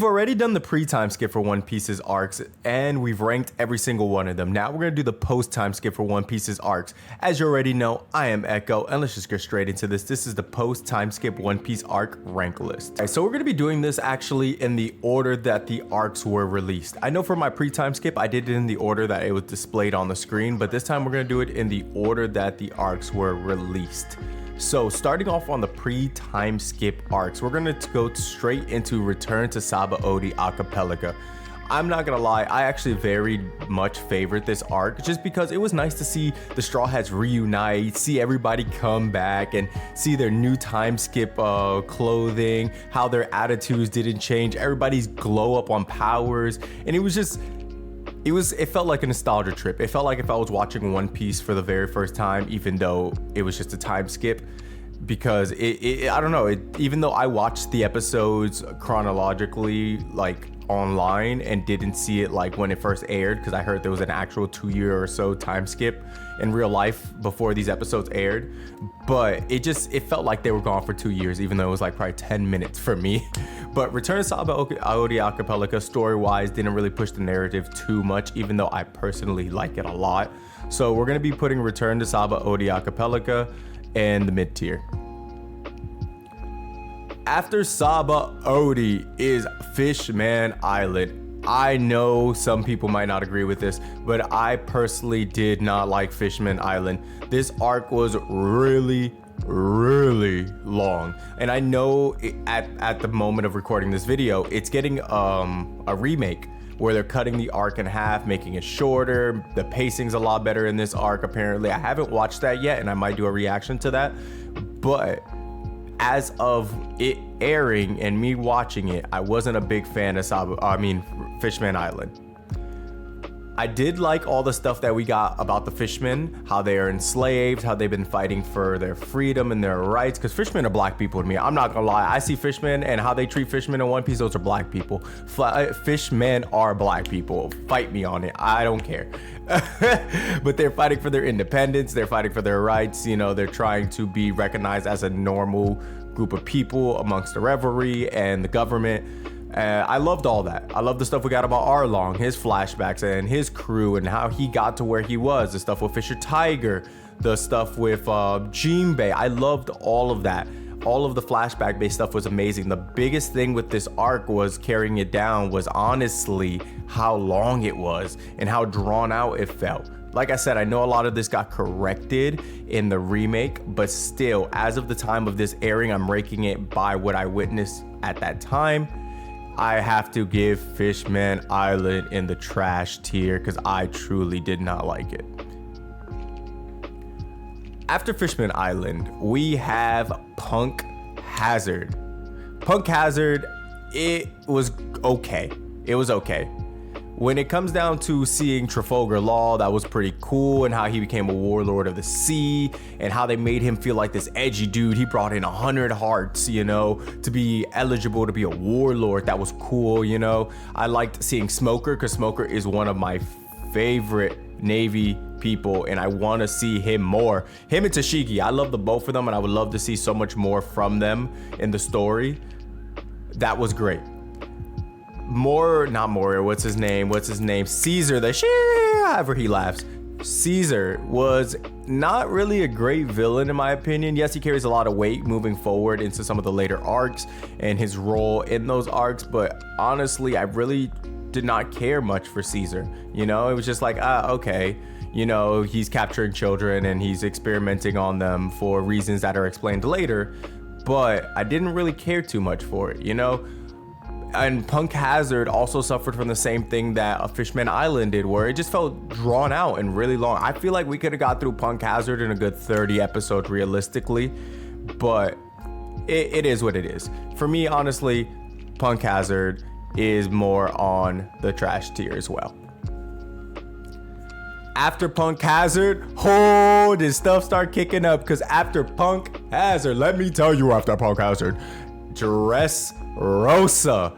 We've already done the pre-time skip for One Piece's arcs, and we've ranked every single one of them. Now we're going to do the post-time skip for One Piece's arcs. As you already know, I am Echo, and let's just get straight into this. This is the post-time skip One Piece arc rank list. All right, so we're going to be doing this actually in the order that the arcs were released. I know for my pre-time skip, I did it in the order that it was displayed on the screen, but this time we're going to do it in the order that the arcs were released. So starting off on the pre-time skip arcs, we're gonna go straight into Return to Sabaody Archipelago. I'm not gonna lie, I actually very much favorite this arc just because it was nice to see the Straw Hats reunite, see everybody come back and see their new time skip clothing, how their attitudes didn't change, everybody's glow up on powers, and it was just, it felt like a nostalgia trip. It felt like if I was watching One Piece for the very first time, even though it was just a time skip, because I don't know, even though I watched the episodes chronologically, like online, and didn't see it like when it first aired, because I heard there was an actual 2-year or so time skip in real life before these episodes aired, but it felt like they were gone for 2 years, even though it was like probably 10 minutes for me. But Return to Sabaody Archipelago story-wise didn't really push the narrative too much, even though I personally like it a lot. So we're gonna be putting Return to Sabaody Archipelago in the mid-tier. After Sabaody is Fishman Island. I know some people might not agree with this, but I personally did not like Fishman Island. This arc was really long, and I know at the moment of recording this video, it's getting a remake where they're cutting the arc in half, making it shorter. The pacing's a lot better in this arc, apparently. I haven't watched that yet, and I might do a reaction to that, but as of it airing and me watching it, I wasn't a big fan of Fishman Island. I did like all the stuff that we got about the fishmen, how they are enslaved, how they've been fighting for their freedom and their rights, because fishmen are black people to me. I'm not gonna lie, I see fishmen and how they treat fishmen in One Piece, those are black people. Fishmen are black people. Fight me on it, I don't care. But they're fighting for their independence, they're fighting for their rights, you know, they're trying to be recognized as a normal group of people amongst the revelry and the government. I loved all that. I love the stuff we got about Arlong, his flashbacks and his crew and how he got to where he was, the stuff with Fisher Tiger, the stuff with Jinbei. I loved all of that. All of the flashback based stuff was amazing. The biggest thing with this arc was carrying it down was honestly how long it was and how drawn out it felt. Like I said, I know a lot of this got corrected in the remake, but still, as of the time of this airing, I'm ranking it by what I witnessed at that time. I have to give Fishman Island in the trash tier because I truly did not like it. After Fishman Island, we have Punk Hazard. Punk Hazard, it was okay. It was okay. When it comes down to seeing Trafalgar Law, that was pretty cool, and how he became a warlord of the sea, and how they made him feel like this edgy dude. He brought in 100 hearts, you know, to be eligible to be a warlord. That was cool, you know. I liked seeing Smoker, because Smoker is one of my favorite Navy people, and I want to see him more. Him and Tashigi, I love the both of them, and I would love to see so much more from them in the story. That was great. What's his name? Caesar, however he laughs. Caesar was not really a great villain in my opinion. Yes, he carries a lot of weight moving forward into some of the later arcs and his role in those arcs, but honestly, I really did not care much for Caesar. You know, it was just like, okay, you know, he's capturing children and he's experimenting on them for reasons that are explained later, but I didn't really care too much for it, you know? And Punk Hazard also suffered from the same thing that Fishman Island did, where it just felt drawn out and really long. I feel like we could have got through Punk Hazard in a good 30 episodes realistically, but it is what it is. For me, honestly, Punk Hazard is more on the trash tier as well. After Punk Hazard, this stuff start kicking up, because after Punk Hazard, let me tell you, after Punk Hazard, Dressrosa.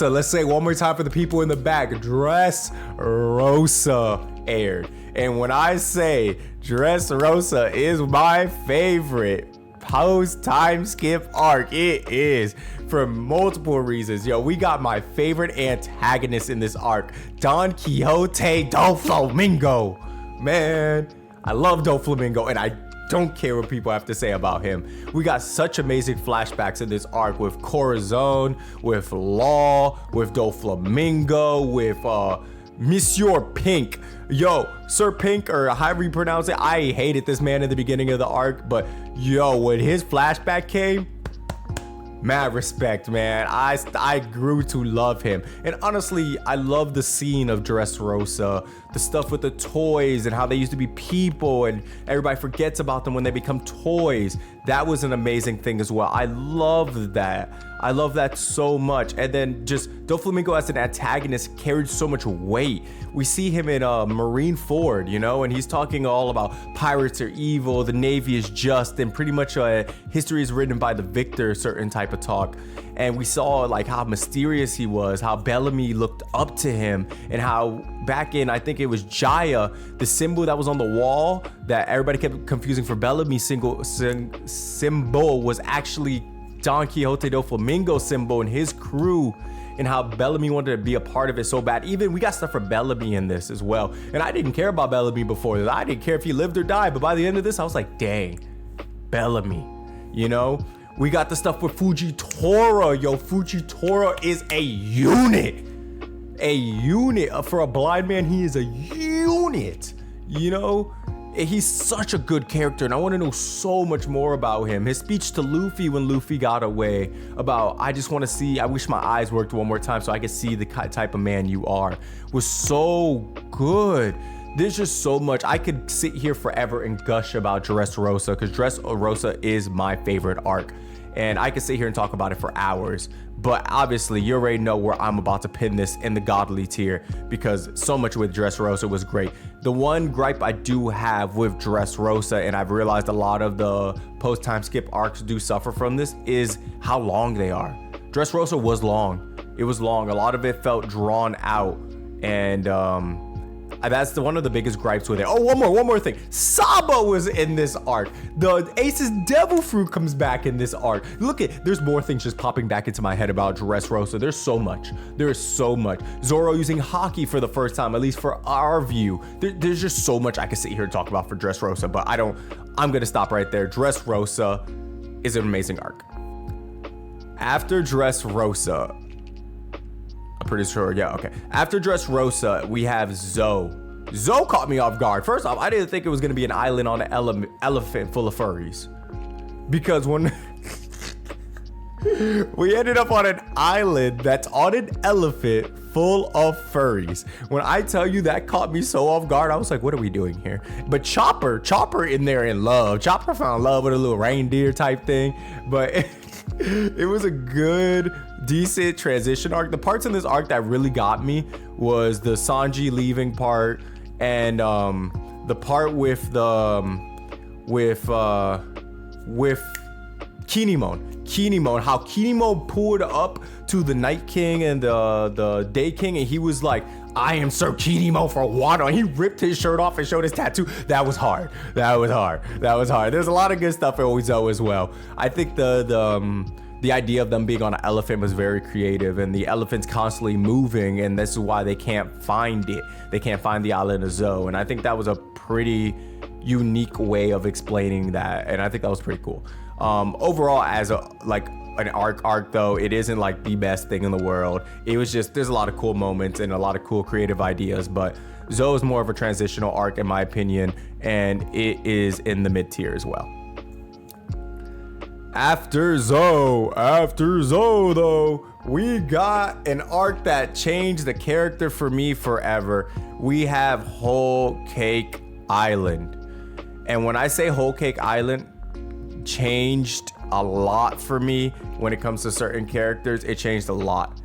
Let's say it one more time for the people in the back. Dressrosa aired. And when I say Dressrosa is my favorite post-time skip arc. It is for multiple reasons. Yo, we got my favorite antagonist in this arc, Don Quixote Doflamingo. Man, I love Doflamingo, and I don't care what people have to say about him. We got such amazing flashbacks in this arc with Corazon, with Law, with Doflamingo, with Monsieur Pink. Yo, Sir Pink, or however you pronounce it, I hated this man in the beginning of the arc, but yo, when his flashback came, mad respect, man. I grew to love him. And honestly, I love the scene of Dressrosa, the stuff with the toys and how they used to be people and everybody forgets about them when they become toys. That was an amazing thing as well. I love that. I love that so much. And then just Doflamingo as an antagonist carried so much weight. We see him in Marineford, you know, and he's talking all about pirates are evil, the Navy is just, and pretty much history is written by the victor, certain type of talk. And we saw like how mysterious he was, how Bellamy looked up to him, and how back in, I think it was Jaya, the symbol that was on the wall that everybody kept confusing for Bellamy's symbol was actually Don Quixote Doflamingo's symbol and his crew, and how Bellamy wanted to be a part of it so bad. Even we got stuff for Bellamy in this as well. And I didn't care about Bellamy before this. I didn't care if he lived or died, but by the end of this, I was like, dang, Bellamy, you know? We got the stuff with Fujitora. Yo, Fujitora is a unit. A unit. For a blind man, he is a unit, you know? He's such a good character, and I want to know so much more about him. His speech to Luffy when Luffy got away about, I just want to see, I wish my eyes worked one more time so I could see the type of man you are, was so good. There's just so much. I could sit here forever and gush about Dressrosa, because Dressrosa is my favorite arc, and I could sit here and talk about it for hours. But obviously, you already know where I'm about to pin this in the godly tier, because so much with Dressrosa was great. The one gripe I do have with Dressrosa, and I've realized a lot of the post-time skip arcs do suffer from this, is how long they are. Dressrosa was long. It was long. A lot of it felt drawn out, and that's one of the biggest gripes with it. Oh, one more thing. Sabo was in this arc. The Ace's Devil Fruit comes back in this arc. Look there's more things just popping back into my head about Dressrosa. There's so much. There is so much. Zoro using Haki for the first time, at least for our view. There's just so much I could sit here and talk about for Dressrosa, but I'm gonna stop right there. Dressrosa is an amazing arc. After Dressrosa, I'm pretty sure, yeah, okay. After Dressrosa, we have Zoe. Zoe caught me off guard. First off, I didn't think it was gonna be an island on an elephant full of furries. Because when we ended up on an island that's on an elephant full of furries. When I tell you that caught me so off guard, I was like, what are we doing here? But Chopper in there in love. Chopper found love with a little reindeer type thing. But it was a good, decent transition arc. The parts in this arc that really got me was the Sanji leaving part, and the part with Kinemon, how Kinemon pulled up to the Night King and the Day King, and he was like, I am Sir Kinemon for Wano, and he ripped his shirt off and showed his tattoo. That was hard. There's a lot of good stuff in Oizo as well. I think the idea of them being on an elephant was very creative, and the elephant's constantly moving, and this is why they can't find it. They can't find the island of Zoe, and I think that was a pretty unique way of explaining that, and I think that was pretty cool. Overall, as an arc though, it isn't like the best thing in the world. It was just, there's a lot of cool moments and a lot of cool creative ideas, but Zoe is more of a transitional arc in my opinion, and it is in the mid tier as well. After Zoe though, we got an arc that changed the character for me forever. We have Whole Cake Island. And when I say Whole Cake Island changed a lot for me when it comes to certain characters, it changed a lot.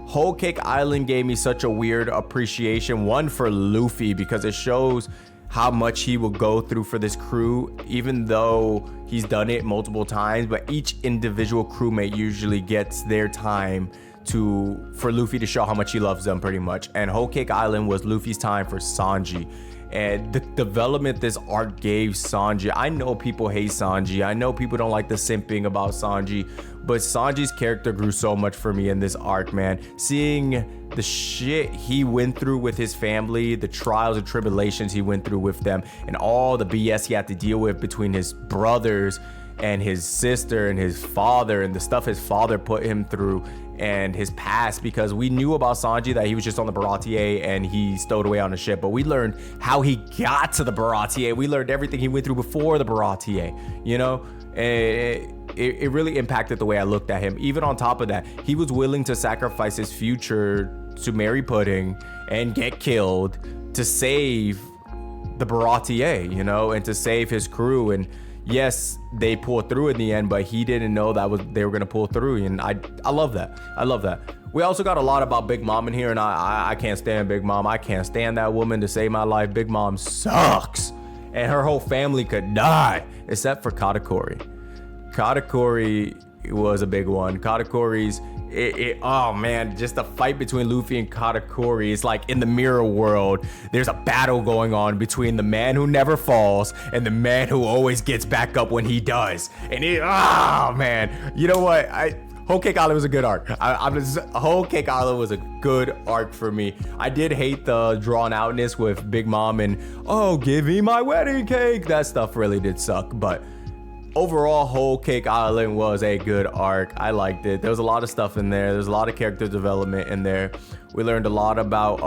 Whole Cake Island gave me such a weird appreciation, one for Luffy, because it shows how much he will go through for this crew, even though he's done it multiple times, but each individual crewmate usually gets their time for Luffy to show how much he loves them pretty much. And Whole Cake Island was Luffy's time for Sanji. and the development this arc gave Sanji. I know people hate Sanji. I know people don't like the simping about Sanji, but Sanji's character grew so much for me in this arc, man. Seeing the shit he went through with his family, the trials and tribulations he went through with them, and all the BS he had to deal with between his brothers and his sister and his father, and the stuff his father put him through, and his past, because we knew about Sanji that he was just on the Baratier and he stowed away on a ship, but we learned how he got to the Baratier. We learned everything he went through before the Baratier, you know? It really impacted the way I looked at him. Even on top of that, he was willing to sacrifice his future to marry Pudding and get killed to save the Baratier, you know, and to save his crew. And yes, they pulled through in the end, but he didn't know they were gonna pull through, and I love that. I love that. We also got a lot about Big Mom in here, and I can't stand Big Mom. I can't stand that woman to save my life. Big Mom sucks, and her whole family could die except for Katakuri. Katakuri was a big one. Katakuri's oh man, just the fight between Luffy and Katakuri is like in the mirror world. There's a battle going on between the man who never falls and the man who always gets back up when he does. And oh man, you know what? Whole Cake Island was a good arc. Whole Cake Island was a good arc for me. I did hate the drawn outness with Big Mom and, oh, give me my wedding cake. That stuff really did suck, but overall, Whole Cake Island was a good arc. I liked it. There was a lot of stuff in there. There's a lot of character development in there. We learned a lot about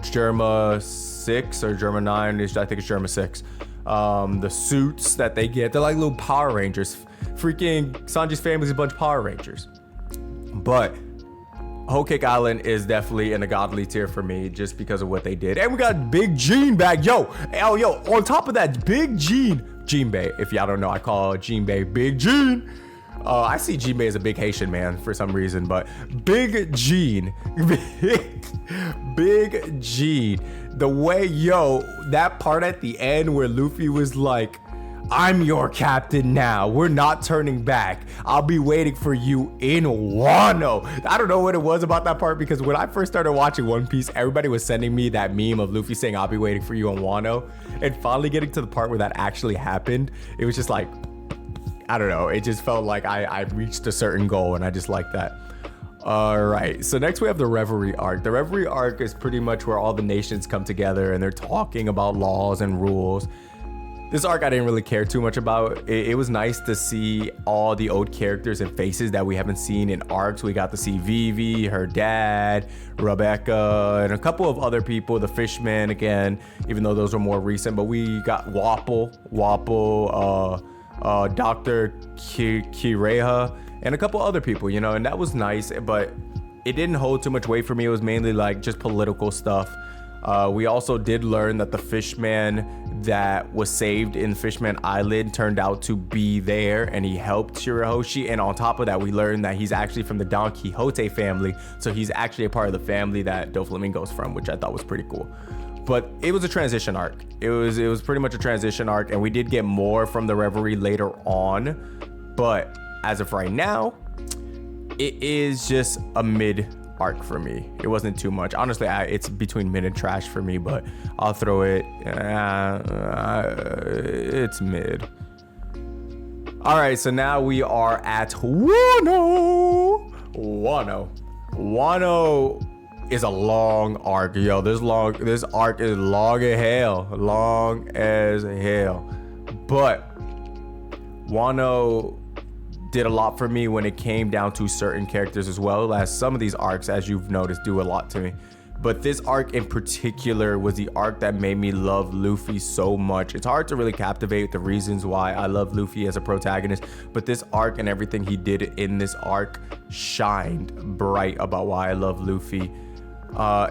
Germa 6 or Germa 9. I think it's Germa 6. The suits that they get. They're like little Power Rangers. Freaking Sanji's family's a bunch of Power Rangers. But Whole Cake Island is definitely in a godly tier for me just because of what they did. And we got Big Gene back. Yo, on top of that, Big Gene. Jinbei, if y'all don't know, I call Jinbei Big Gene. I see Jinbei as a big Haitian man for some reason, but Big Gene, Big Gene, the way, that part at the end where Luffy was like, I'm your captain now. We're not turning back. I'll be waiting for you in Wano. I don't know what it was about that part, because when I first started watching One Piece, everybody was sending me that meme of Luffy saying, I'll be waiting for you in Wano. And finally getting to the part where that actually happened, it was just like, I don't know. It just felt like I reached a certain goal, and I just like that. All right, so next we have the Reverie arc. The Reverie arc is pretty much where all the nations come together and they're talking about laws and rules. This arc I didn't really care too much about. It was nice to see all the old characters and faces that we haven't seen in arcs. We got to see Vivi, her dad, Rebecca, and a couple of other people, the Fishmen again, even though those were more recent. But we got Wapple, Dr. Kireha, and a couple other people, you know, and that was nice, but it didn't hold too much weight for me. It was mainly like just political stuff. We also did learn that the Fishman that was saved in Fishman Island turned out to be there, and he helped Shirahoshi. And on top of that, we learned that he's actually from the Don Quixote family, so he's actually a part of the family that Doflamingo's from, which I thought was pretty cool. But it was a transition arc. It was pretty much a transition arc, and we did get more from the Reverie later on. But as of right now, it is just a mid arc for me. It wasn't too much. Honestly, it's between mid and trash for me, but I'll throw it. It's mid. All right, so now we are at Wano. Wano is a long arc, yo. This arc is long as hell. But Wano did a lot for me when it came down to certain characters, as well as some of these arcs, as you've noticed, do a lot to me. But this arc in particular was the arc that made me love Luffy so much. It's hard to really captivate the reasons why I love Luffy as a protagonist, but this arc and everything he did in this arc shined bright about why I love Luffy.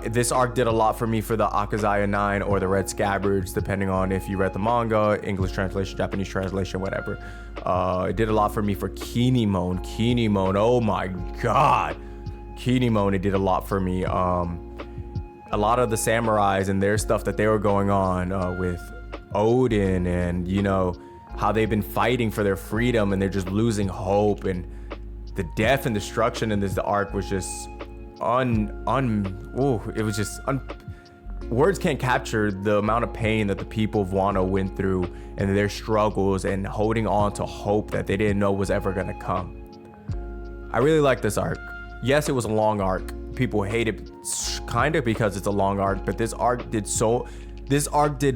This arc did a lot for me for the Akazaya 9 or the Red Scabbards, depending on if you read the manga, English translation, Japanese translation, whatever. It did a lot for me for Kinemon. Oh my god. Kinemon, it did a lot for me. A lot of the samurais and their stuff that they were going on with Odin, and you know how they've been fighting for their freedom and they're just losing hope, and the death and destruction in this arc was just words can't capture the amount of pain that the people of Wano went through and their struggles and holding on to hope that they didn't know was ever gonna come. I really like this arc. Yes, it was a long arc. People hate it kind of because it's a long arc, but this arc did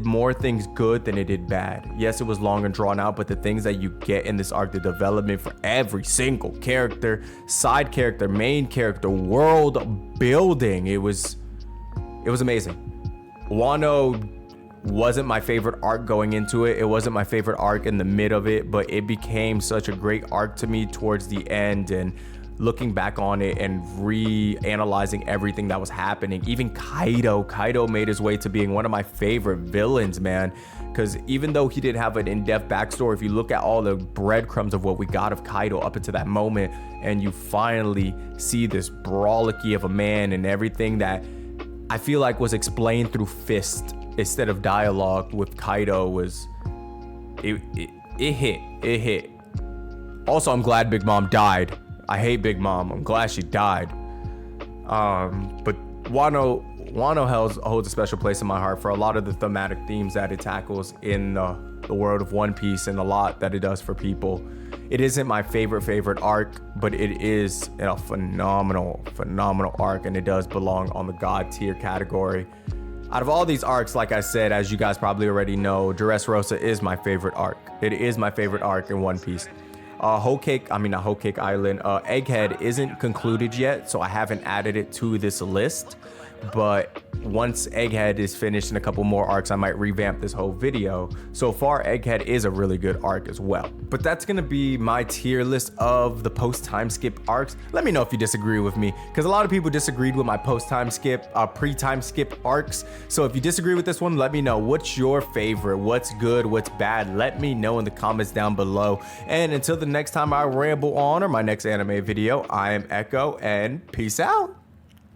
more things good than it did bad. Yes, it was long and drawn out, but the things that you get in this arc, the development for every single character, side character, main character, world building, it was amazing. Wano wasn't my favorite arc going into it. It wasn't my favorite arc in the mid of it, but it became such a great arc to me towards the end, and looking back on it and reanalyzing everything that was happening. Even Kaido made his way to being one of my favorite villains, man. Because even though he didn't have an in-depth backstory, if you look at all the breadcrumbs of what we got of Kaido up until that moment, and you finally see this brolicky of a man and everything that I feel like was explained through fist instead of dialogue with Kaido, was it hit. Also, I'm glad Big Mom died. I hate Big Mom. I'm glad she died. But Wano holds a special place in my heart for a lot of the thematic themes that it tackles in the world of One Piece, and a lot that it does for people. It isn't my favorite arc, but it is a phenomenal arc, and it does belong on the God tier category. Out of all these arcs, like I said, as you guys probably already know, Dressrosa is my favorite arc. It is my favorite arc in One Piece. Whole Cake Island, Egghead isn't concluded yet, so I haven't added it to this list. But once Egghead is finished in a couple more arcs, I might revamp this whole video. So far, Egghead is a really good arc as well. But that's gonna be my tier list of the post-time skip arcs. Let me know if you disagree with me, because a lot of people disagreed with my post-time skip, pre-time skip arcs. So if you disagree with this one, let me know. What's your favorite? What's good? What's bad? Let me know in the comments down below. And until the next time I ramble on, or my next anime video, I am Echo, and peace out.